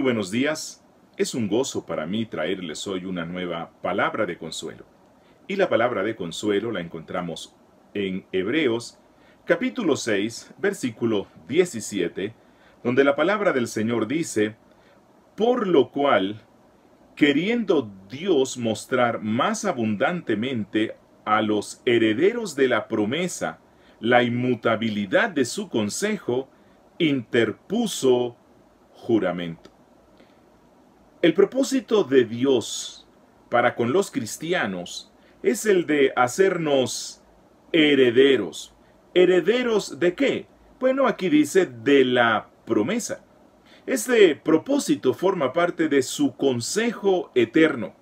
buenos días. Es un gozo para mí traerles hoy una nueva palabra de consuelo. Y la palabra de consuelo la encontramos en Hebreos capítulo 6, versículo 17, donde la palabra del Señor dice: por lo cual, queriendo Dios mostrar más abundantemente a los herederos de la promesa la inmutabilidad de su consejo, interpuso juramento. El propósito de Dios para con los cristianos es el de hacernos herederos. ¿Herederos de qué? Bueno, aquí dice de la promesa. Este propósito forma parte de su consejo eterno,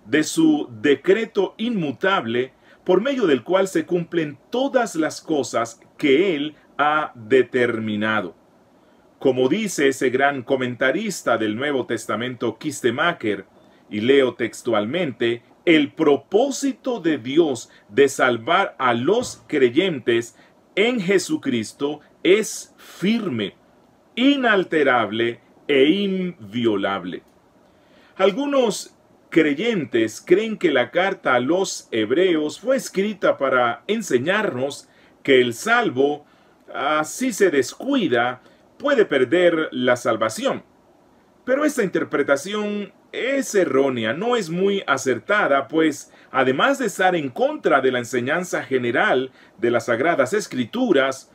de su decreto inmutable, por medio del cual se cumplen todas las cosas que Él ha determinado. Como dice ese gran comentarista del Nuevo Testamento, Kistemaker, y leo textualmente: el propósito de Dios de salvar a los creyentes en Jesucristo es firme, inalterable e inviolable. Algunos creyentes creen que la carta a los hebreos fue escrita para enseñarnos que el salvo, si se descuida, puede perder la salvación. Pero esta interpretación es errónea, no es muy acertada, pues además de estar en contra de la enseñanza general de las Sagradas Escrituras,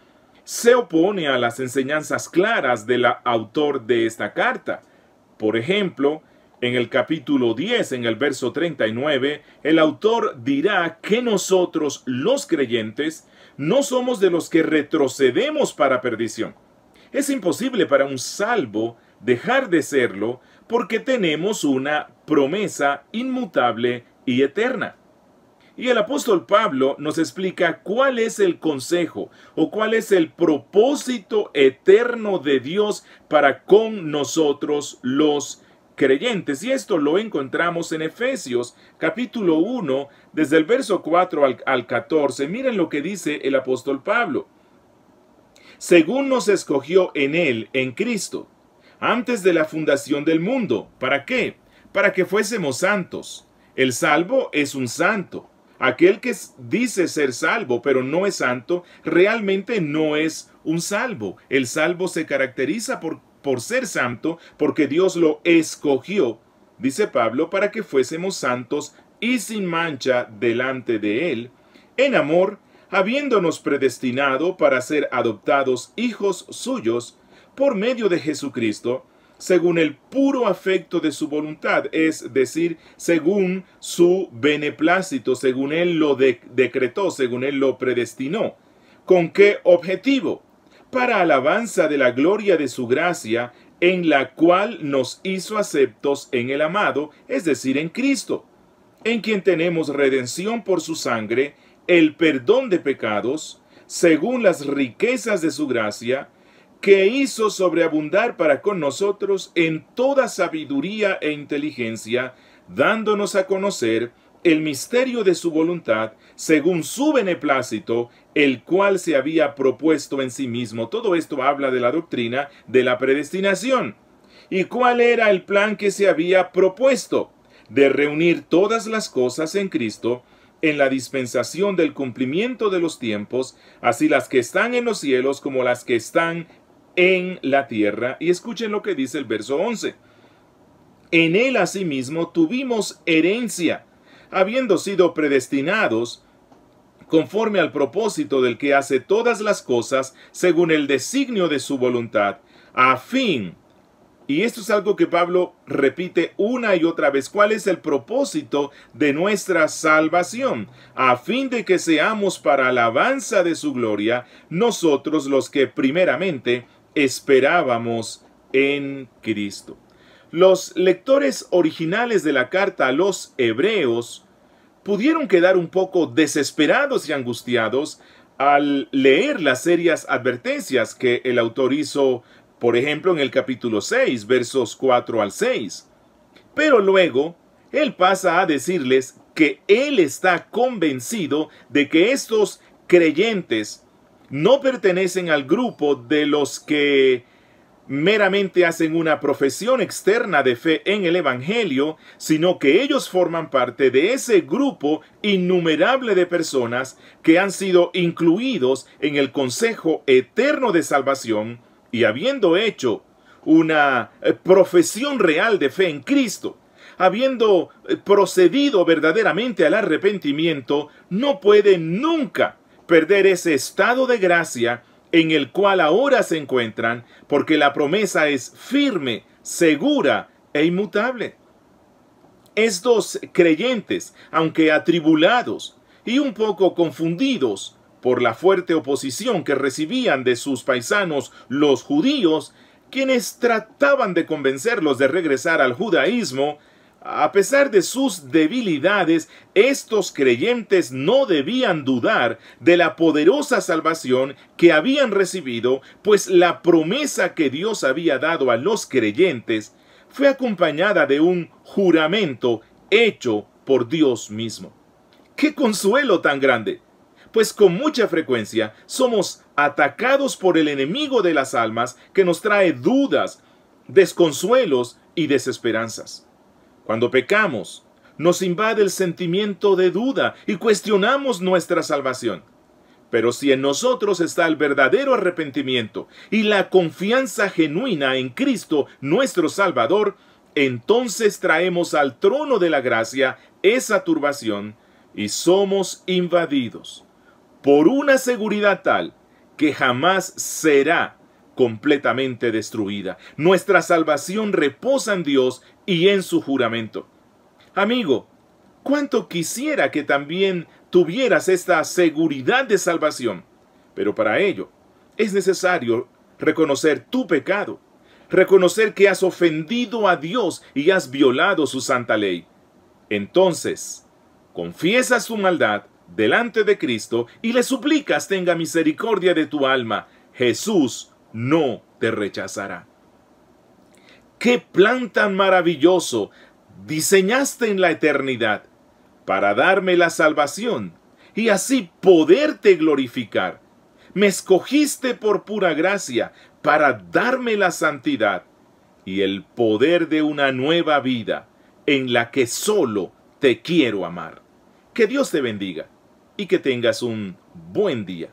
se opone a las enseñanzas claras del autor de esta carta. Por ejemplo, en el capítulo 10, en el verso 39, el autor dirá que nosotros, los creyentes, no somos de los que retrocedemos para perdición. Es imposible para un salvo dejar de serlo porque tenemos una promesa inmutable y eterna. Y el apóstol Pablo nos explica cuál es el consejo o cuál es el propósito eterno de Dios para con nosotros los creyentes. Y esto lo encontramos en Efesios capítulo 1, desde el verso 4 al 14. Miren lo que dice el apóstol Pablo. Según nos escogió en Él, en Cristo, antes de la fundación del mundo. ¿Para qué? Para que fuésemos santos. El salvo es un santo. Aquel que dice ser salvo, pero no es santo, realmente no es un salvo. El salvo se caracteriza por ser santo, porque Dios lo escogió, dice Pablo, para que fuésemos santos y sin mancha delante de Él, en amor, habiéndonos predestinado para ser adoptados hijos suyos por medio de Jesucristo, según el puro afecto de su voluntad, es decir, según su beneplácito, según Él lo decretó, según Él lo predestinó. ¿Con qué objetivo? Para alabanza de la gloria de su gracia, en la cual nos hizo aceptos en el amado, es decir, en Cristo, en quien tenemos redención por su sangre, el perdón de pecados, según las riquezas de su gracia, que hizo sobreabundar para con nosotros en toda sabiduría e inteligencia, dándonos a conocer el misterio de su voluntad, según su beneplácito, el cual se había propuesto en sí mismo. Todo esto habla de la doctrina de la predestinación. ¿Y cuál era el plan que se había propuesto? De reunir todas las cosas en Cristo, en la dispensación del cumplimiento de los tiempos, así las que están en los cielos como las que están en la tierra. Y escuchen lo que dice el verso 11. En él asimismo tuvimos herencia, habiendo sido predestinados conforme al propósito del que hace todas las cosas según el designio de su voluntad, a fin. Y esto es algo que Pablo repite una y otra vez. ¿Cuál es el propósito de nuestra salvación? A fin de que seamos para alabanza de su gloria, nosotros los que primeramente esperábamos en Cristo. Los lectores originales de la carta a los hebreos pudieron quedar un poco desesperados y angustiados al leer las serias advertencias que el autor hizo, por ejemplo, en el capítulo 6, versos 4 al 6. Pero luego, él pasa a decirles que él está convencido de que estos creyentes no pertenecen al grupo de los que meramente hacen una profesión externa de fe en el Evangelio, sino que ellos forman parte de ese grupo innumerable de personas que han sido incluidos en el consejo eterno de salvación y habiendo hecho una profesión real de fe en Cristo, habiendo procedido verdaderamente al arrepentimiento, no pueden nunca perder ese estado de gracia en el cual ahora se encuentran, porque la promesa es firme, segura e inmutable. Estos creyentes, aunque atribulados y un poco confundidos por la fuerte oposición que recibían de sus paisanos los judíos, quienes trataban de convencerlos de regresar al judaísmo, a pesar de sus debilidades, estos creyentes no debían dudar de la poderosa salvación que habían recibido, pues la promesa que Dios había dado a los creyentes fue acompañada de un juramento hecho por Dios mismo. ¡Qué consuelo tan grande! Pues con mucha frecuencia somos atacados por el enemigo de las almas que nos trae dudas, desconsuelos y desesperanzas. Cuando pecamos, nos invade el sentimiento de duda y cuestionamos nuestra salvación. Pero si en nosotros está el verdadero arrepentimiento y la confianza genuina en Cristo, nuestro Salvador, entonces traemos al trono de la gracia esa turbación y somos invadidos por una seguridad tal que jamás será completamente destruida. Nuestra salvación reposa en Dios y en su juramento. Amigo, cuánto quisiera que también tuvieras esta seguridad de salvación, pero para ello es necesario reconocer tu pecado, reconocer que has ofendido a Dios y has violado su santa ley. Entonces, confiesas tu maldad delante de Cristo y le suplicas tenga misericordia de tu alma. Jesús no te rechazará. ¡Qué plan tan maravilloso diseñaste en la eternidad para darme la salvación y así poderte glorificar! Me escogiste por pura gracia para darme la santidad y el poder de una nueva vida en la que solo te quiero amar. Que Dios te bendiga y que tengas un buen día.